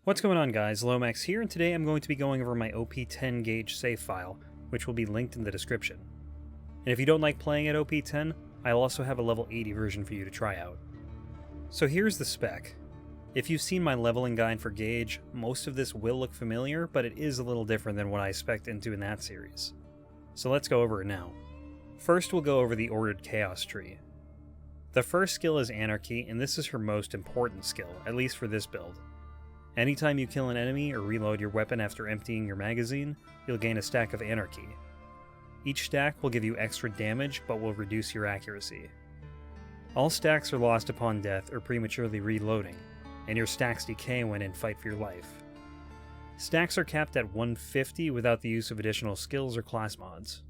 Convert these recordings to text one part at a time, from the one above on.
What's going on, guys? Lomax here, and today I'm going to be going over my OP10 Gaige save file, which will be linked in the description. And if you don't like playing at OP10, I'll also have a level 80 version for you to try out. So here's the spec. If you've seen my leveling guide for Gaige, most of this will look familiar, but it is a little different than what I spec'd into in that series. So let's go over it now. First, we'll go over the ordered chaos tree. The first skill is Anarchy, and this is her most important skill, at least for this build. Anytime you kill an enemy or reload your weapon after emptying your magazine, you'll gain a stack of Anarchy. Each stack will give you extra damage, but will reduce your accuracy. All stacks are lost upon death or prematurely reloading, and your stacks decay when in fight for your life. Stacks are capped at 150 without the use of additional skills or class mods.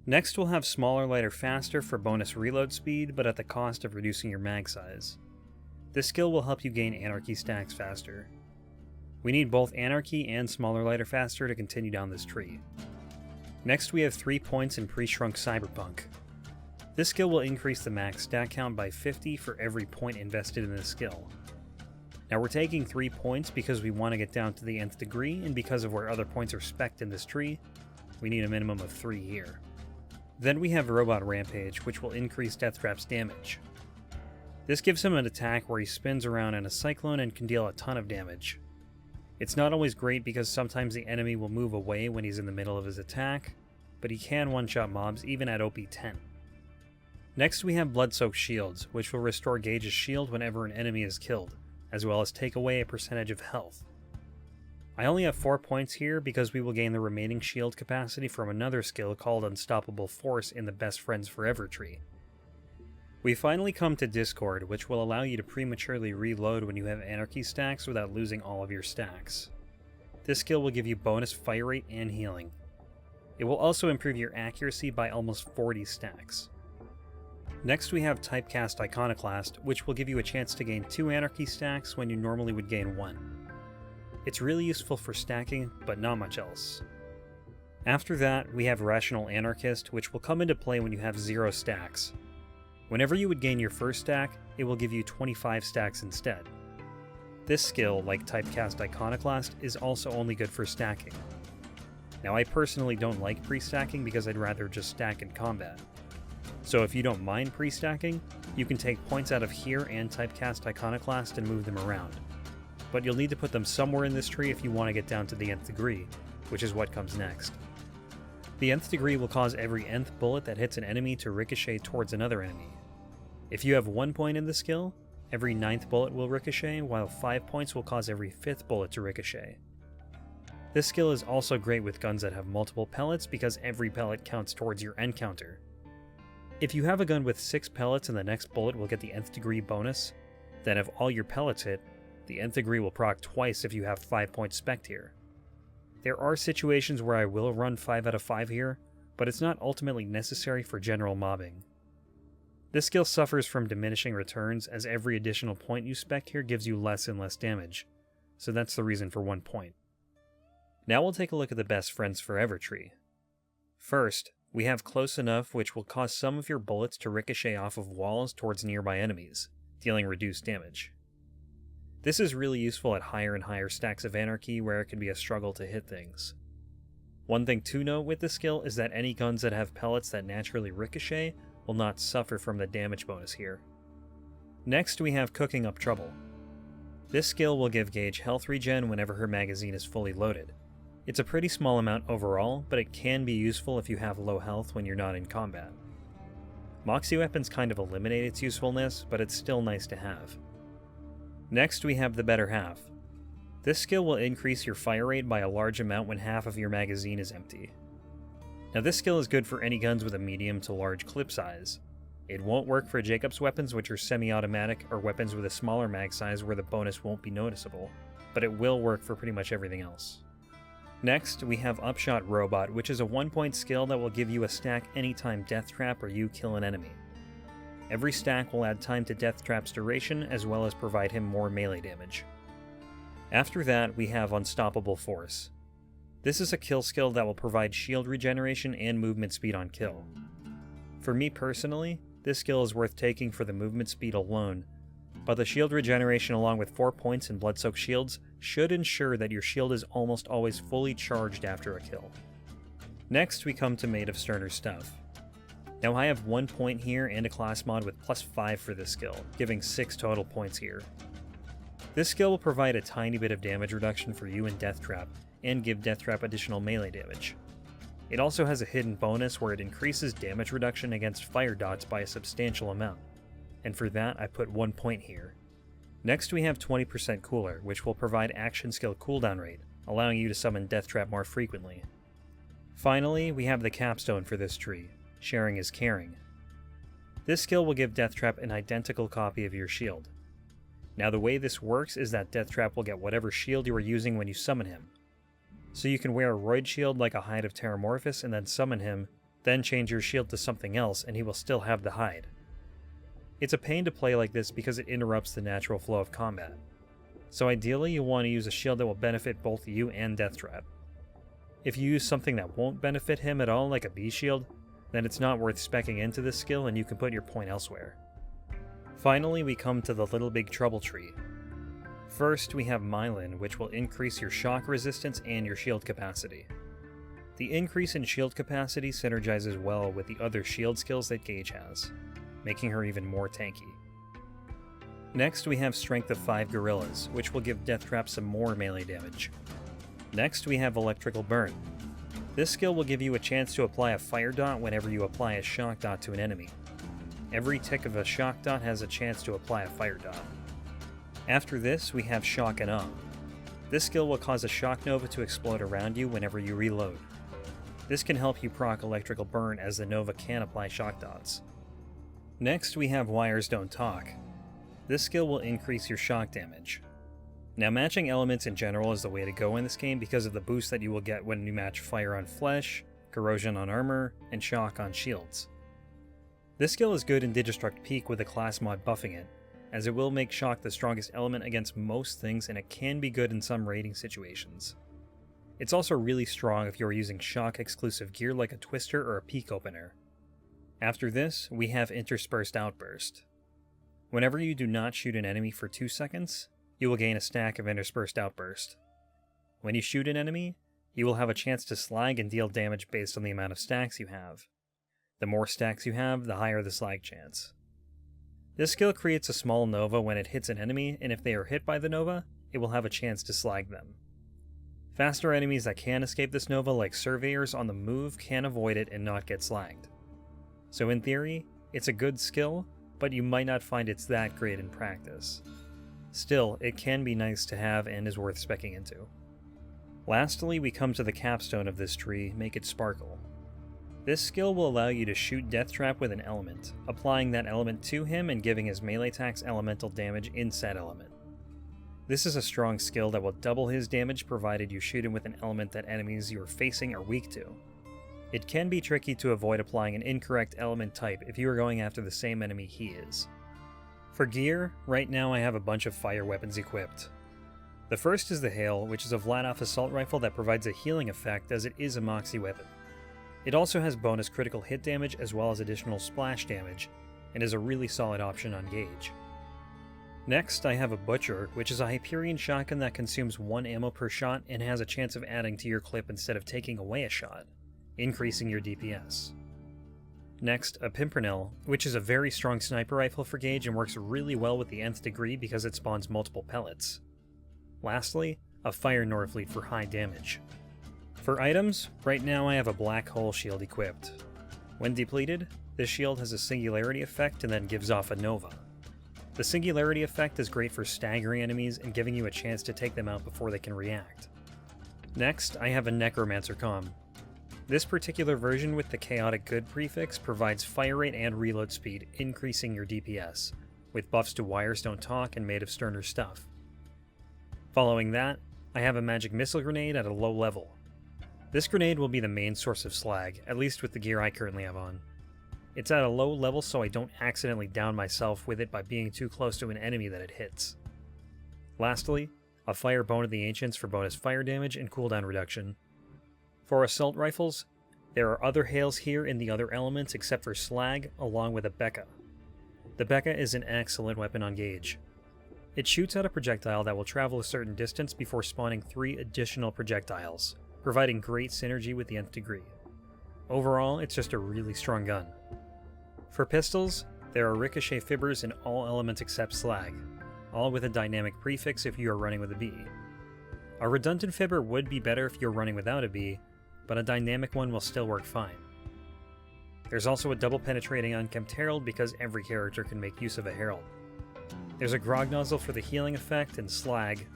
Next, we'll have Smaller, Lighter, Faster for bonus reload speed, but at the cost of reducing your mag size. This skill will help you gain Anarchy stacks faster. We need both Anarchy and Smaller, Lighter, Faster to continue down this tree. Next, we have 3 points in Pre-Shrunk Cyberpunk. This skill will increase the max stack count by 50 for every point invested in this skill. Now we're taking 3 points because we want to get down to the Nth Degree, and because of where other points are spec'd in this tree, we need a minimum of 3 here. Then we have Robot Rampage, which will increase Deathtrap's damage. This gives him an attack where he spins around in a cyclone and can deal a ton of damage. It's not always great because sometimes the enemy will move away when he's in the middle of his attack, but he can one-shot mobs even at OP10. Next we have Blood-Soaked Shields, which will restore Gaige's shield whenever an enemy is killed, as well as take away a percentage of health. I only have 4 points here because we will gain the remaining shield capacity from another skill called Unstoppable Force in the Best Friends Forever tree. We finally come to Discord, which will allow you to prematurely reload when you have Anarchy stacks without losing all of your stacks. This skill will give you bonus fire rate and healing. It will also improve your accuracy by almost 40 stacks. Next we have Typecast Iconoclast, which will give you a chance to gain 2 Anarchy stacks when you normally would gain 1. It's really useful for stacking, but not much else. After that, we have Rational Anarchist, which will come into play when you have 0 stacks. Whenever you would gain your first stack, it will give you 25 stacks instead. This skill, like Typecast Iconoclast, is also only good for stacking. Now I personally don't like pre-stacking because I'd rather just stack in combat. So if you don't mind pre-stacking, you can take points out of here and Typecast Iconoclast and move them around. But you'll need to put them somewhere in this tree if you want to get down to the Nth Degree, which is what comes next. The Nth Degree will cause every nth bullet that hits an enemy to ricochet towards another enemy. If you have 1 point in the skill, every 9th bullet will ricochet, while 5 points will cause every 5th bullet to ricochet. This skill is also great with guns that have multiple pellets because every pellet counts towards your end counter. If you have a gun with 6 pellets and the next bullet will get the Nth Degree bonus, then if all your pellets hit, the Nth Degree will proc twice if you have 5 points spec'd here. There are situations where I will run 5 out of 5 here, but it's not ultimately necessary for general mobbing. This skill suffers from diminishing returns as every additional point you spec here gives you less and less damage, so that's the reason for 1 point. Now we'll take a look at the Best Friends Forever tree. First, we have Close Enough, which will cause some of your bullets to ricochet off of walls towards nearby enemies, dealing reduced damage. This is really useful at higher and higher stacks of Anarchy where it can be a struggle to hit things. One thing to note with this skill is that any guns that have pellets that naturally ricochet will not suffer from the damage bonus here. Next we have Cooking Up Trouble. This skill will give Gaige health regen whenever her magazine is fully loaded. It's a pretty small amount overall, but it can be useful if you have low health when you're not in combat. Moxie weapons kind of eliminate its usefulness, but it's still nice to have. Next we have the Better Half. This skill will increase your fire rate by a large amount when half of your magazine is empty. Now this skill is good for any guns with a medium to large clip size. It won't work for Jacob's weapons, which are semi-automatic, or weapons with a smaller mag size where the bonus won't be noticeable, but it will work for pretty much everything else. Next, we have Upshot Robot, which is a 1-point skill that will give you a stack anytime Deathtrap or you kill an enemy. Every stack will add time to Deathtrap's duration, as well as provide him more melee damage. After that, we have Unstoppable Force. This is a kill skill that will provide shield regeneration and movement speed on kill. For me personally, this skill is worth taking for the movement speed alone, but the shield regeneration along with 4 points and blood-soaked shields should ensure that your shield is almost always fully charged after a kill. Next, we come to Made of Sterner Stuff. Now I have 1 point here and a class mod with +5 for this skill, giving 6 total points here. This skill will provide a tiny bit of damage reduction for you in Death Trap, and give Death Trap additional melee damage. It also has a hidden bonus where it increases damage reduction against fire dots by a substantial amount, and for that I put 1 point here. Next we have 20% Cooler, which will provide action skill cooldown rate, allowing you to summon Death Trap more frequently. Finally, we have the Capstone for this tree. Sharing is caring. This skill will give Death Trap an identical copy of your shield. Now the way this works is that Death Trap will get whatever shield you are using when you summon him. So you can wear a Roid shield like a Hide of Terramorphous and then summon him, then change your shield to something else and he will still have the hide. It's a pain to play like this because it interrupts the natural flow of combat. So ideally you want to use a shield that will benefit both you and Death Trap. If you use something that won't benefit him at all like a B shield, then it's not worth speccing into this skill and you can put your point elsewhere. Finally, we come to the Little Big Trouble tree. First, we have Myelin, which will increase your shock resistance and your shield capacity. The increase in shield capacity synergizes well with the other shield skills that Gaige has, making her even more tanky. Next, we have Strength of 5 Gorillas, which will give Death Trap some more melee damage. Next, we have Electrical Burn. This skill will give you a chance to apply a fire dot whenever you apply a shock dot to an enemy. Every tick of a shock dot has a chance to apply a fire dot. After this, we have Shock and Awe. This skill will cause a shock nova to explode around you whenever you reload. This can help you proc Electrical Burn as the nova can apply shock dots. Next, we have Wires Don't Talk. This skill will increase your shock damage. Now, matching elements in general is the way to go in this game because of the boost that you will get when you match Fire on Flesh, Corrosion on Armor, and Shock on Shields. This skill is good in Digistruct Peak with a class mod buffing it, as it will make Shock the strongest element against most things and it can be good in some raiding situations. It's also really strong if you are using Shock exclusive gear like a Twister or a Peak Opener. After this, we have Interspersed Outburst. Whenever you do not shoot an enemy for 2 seconds, you will gain a stack of Interspersed Outburst. When you shoot an enemy, you will have a chance to slag and deal damage based on the amount of stacks you have. The more stacks you have, the higher the slag chance. This skill creates a small nova when it hits an enemy, and if they are hit by the nova, it will have a chance to slag them. Faster enemies that can escape this nova, like Surveyors on the move, can avoid it and not get slagged. So in theory, it's a good skill, but you might not find it's that great in practice. Still, it can be nice to have and is worth speccing into. Lastly, we come to the capstone of this tree, Make It Sparkle. This skill will allow you to shoot Death Trap with an element, applying that element to him and giving his melee attacks elemental damage in said element. This is a strong skill that will double his damage provided you shoot him with an element that enemies you are facing are weak to. It can be tricky to avoid applying an incorrect element type if you are going after the same enemy he is. For gear, right now I have a bunch of fire weapons equipped. The first is the Hail, which is a Vladoff assault rifle that provides a healing effect as it is a Moxie weapon. It also has bonus critical hit damage as well as additional splash damage, and is a really solid option on Gaige. Next, I have a Butcher, which is a Hyperion shotgun that consumes 1 ammo per shot and has a chance of adding to your clip instead of taking away a shot, increasing your DPS. Next, a Pimpernel, which is a very strong sniper rifle for Gaige and works really well with the Nth Degree because it spawns multiple pellets. Lastly, a Fire Norfleet for high damage. For items, right now I have a Black Hole shield equipped. When depleted, this shield has a Singularity effect and then gives off a Nova. The Singularity effect is great for staggering enemies and giving you a chance to take them out before they can react. Next, I have a Necromancer comm. This particular version with the Chaotic Good prefix provides fire rate and reload speed, increasing your DPS, with buffs to Wires Don't Talk and Made of Sterner Stuff. Following that, I have a Magic Missile Grenade at a low level. This grenade will be the main source of slag, at least with the gear I currently have on. It's at a low level so I don't accidentally down myself with it by being too close to an enemy that it hits. Lastly, a Fire Bone of the Ancients for bonus fire damage and cooldown reduction. For assault rifles, there are other hails here in the other elements except for slag, along with a Becca. The Becca is an excellent weapon on Gaige. It shoots out a projectile that will travel a certain distance before spawning 3 additional projectiles, providing great synergy with the Nth Degree. Overall, it's just a really strong gun. For pistols, there are ricochet fibbers in all elements except slag, all with a dynamic prefix if you are running with a B. A redundant fibber would be better if you're running without a B, but a dynamic one will still work fine. There's also a double penetrating unkempt herald because every character can make use of a herald. There's a grog nozzle for the healing effect and slag,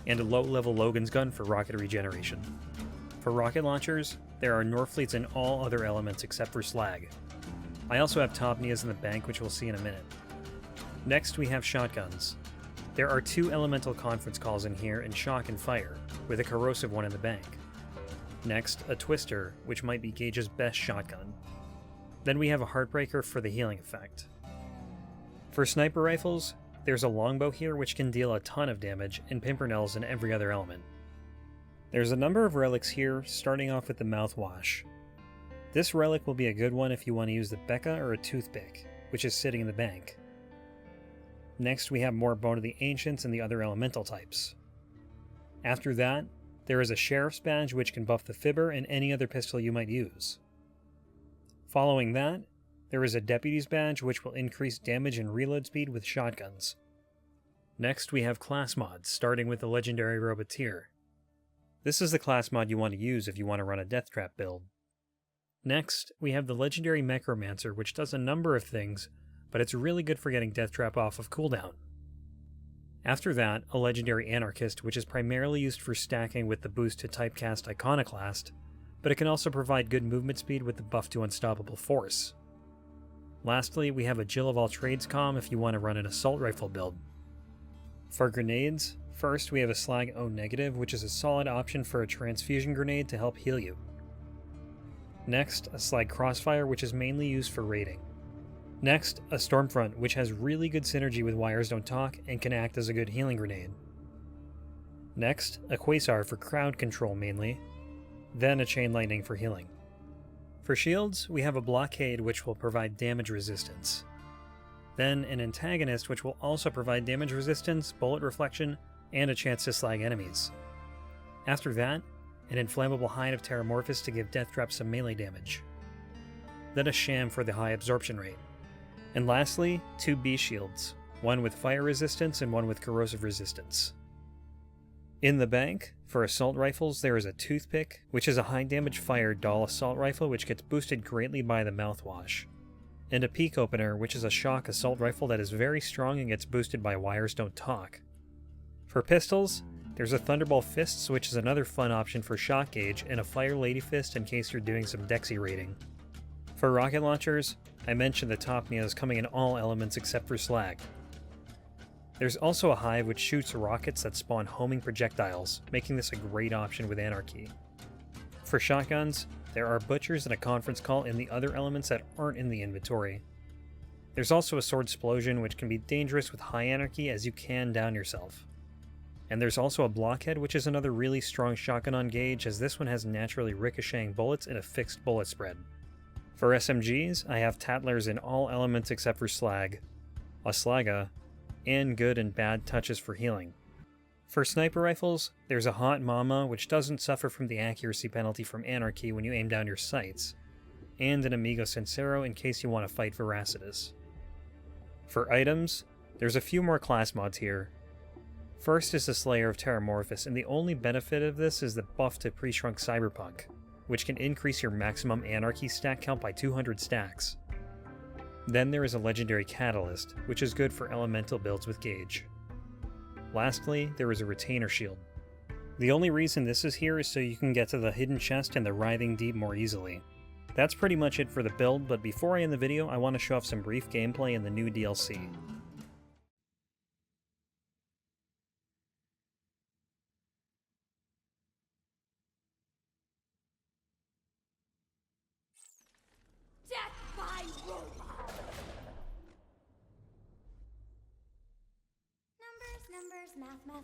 and a low-level Logan's gun for rocket regeneration. For rocket launchers, there are Norfleets in all other elements except for slag. I also have Topnias in the bank, which we'll see in a minute. Next, we have shotguns. There are 2 elemental conference calls in here and shock and fire, with a corrosive one in the bank. Next, a twister, which might be Gaige's best shotgun. Then we have a heartbreaker for the healing effect. For sniper rifles, there's a longbow here which can deal a ton of damage, and pimpernels in every other element. There's a number of relics here, starting off with the mouthwash. This relic will be a good one if you want to use the Becca or a toothpick, which is sitting in the bank. Next we have more Bone of the Ancients and the other elemental types. After that, there is a Sheriff's Badge which can buff the fibber and any other pistol you might use. Following that, there is a Deputy's Badge which will increase damage and reload speed with shotguns. Next we have class mods, starting with the Legendary Roboteer. This is the class mod you want to use if you want to run a Death Trap build. Next, we have the Legendary Mechromancer, which does a number of things, but it's really good for getting Death Trap off of cooldown. After that, a Legendary Anarchist, which is primarily used for stacking with the boost to Typecast Iconoclast, but it can also provide good movement speed with the buff to Unstoppable Force. Lastly, we have a Jill of all Trades comm if you want to run an Assault Rifle build. For grenades, first we have a Slag O-, which is a solid option for a Transfusion Grenade to help heal you. Next, a Slag Crossfire, which is mainly used for raiding. Next, a Stormfront, which has really good synergy with Wires Don't Talk and can act as a good healing grenade. Next, a Quasar for crowd control mainly, then a Chain Lightning for healing. For shields, we have a Blockade, which will provide damage resistance. Then an Antagonist, which will also provide damage resistance, bullet reflection, and a chance to slag enemies. After that, an Inflammable Hide of Terramorphous to give Death Trap some melee damage. Then a Sham for the high absorption rate. And lastly, 2 B shields, one with fire resistance and one with corrosive resistance. In the bank, for assault rifles, there is a Toothpick, which is a high damage fire Dahl assault rifle which gets boosted greatly by the mouthwash, and a Peak Opener, which is a shock assault rifle that is very strong and gets boosted by Wires Don't Talk. For pistols, there's a Thunderball Fists, which is another fun option for shot gauge, and a Fire Lady Fist in case you're doing some Dexy raiding. For rocket launchers, I mentioned the Topnias coming in all elements except for slag. There's also a Hive which shoots rockets that spawn homing projectiles, making this a great option with Anarchy. For shotguns, there are Butchers and a Conference Call in the other elements that aren't in the inventory. There's also a Sword Explosion which can be dangerous with high Anarchy as you can down yourself. And there's also a Blockhead, which is another really strong shotgun on Gaige, as this one has naturally ricocheting bullets and a fixed bullet spread. For SMGs, I have Tattlers in all elements except for slag, a Slaga, and good and bad touches for healing. For sniper rifles, there's a Hot Mama, which doesn't suffer from the accuracy penalty from Anarchy when you aim down your sights, and an Amigo Sincero in case you want to fight Veracitus. For items, there's a few more class mods here. First is the Slayer of Terramorphous, and the only benefit of this is the buff to Pre-Shrunk Cyberpunk, which can increase your maximum Anarchy stack count by 200 stacks. Then there is a Legendary Catalyst, which is good for elemental builds with Gaige. Lastly, there is a Retainer Shield. The only reason this is here is so you can get to the hidden chest and the Writhing Deep more easily. That's pretty much it for the build, but before I end the video, I want to show off some brief gameplay in the new DLC.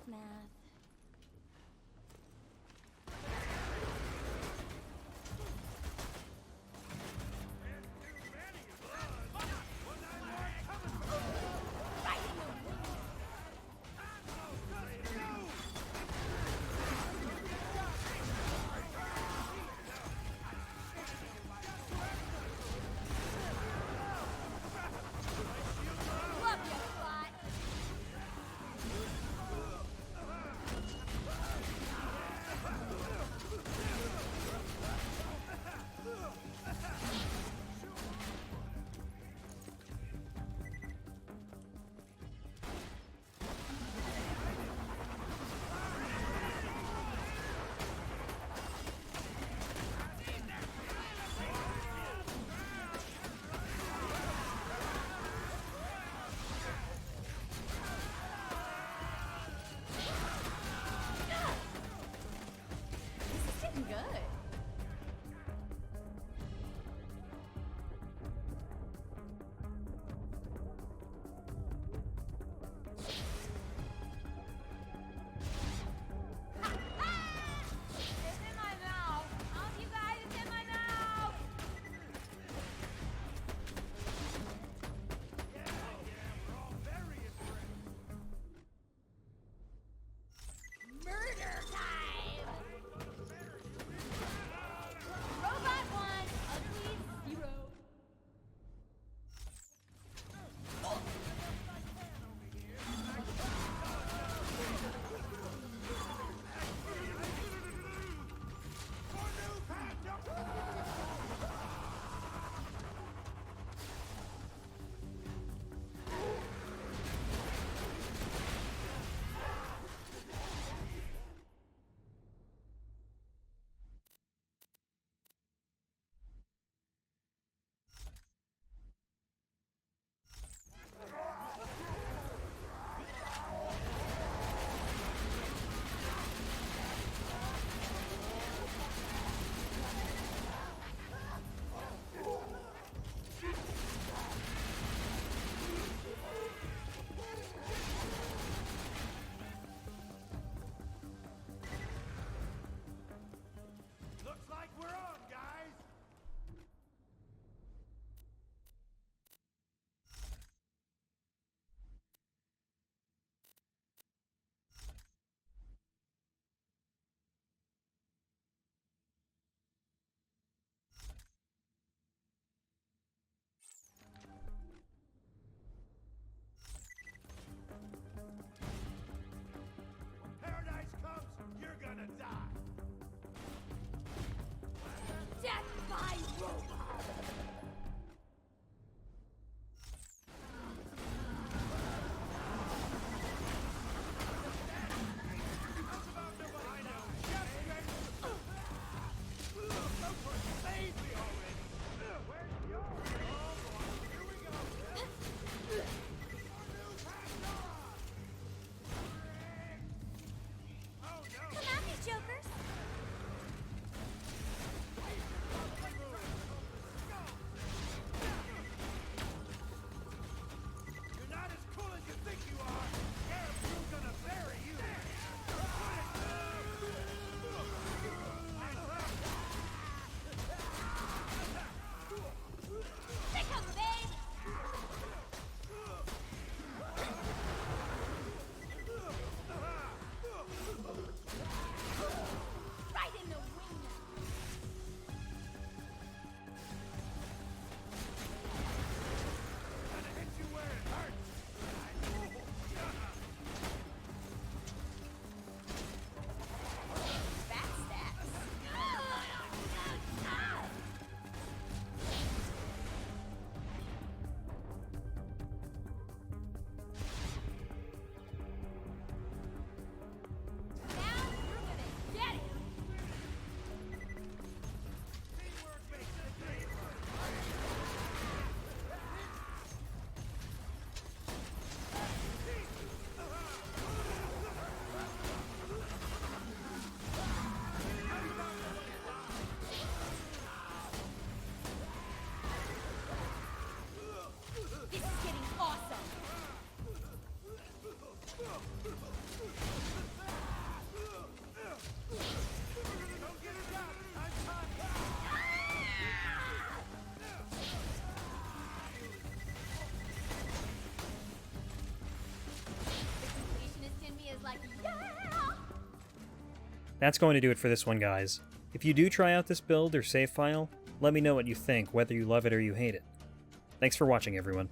Math. That's going to do it for this one, guys. If you do try out this build or save file, let me know what you think, whether you love it or you hate it. Thanks for watching, everyone.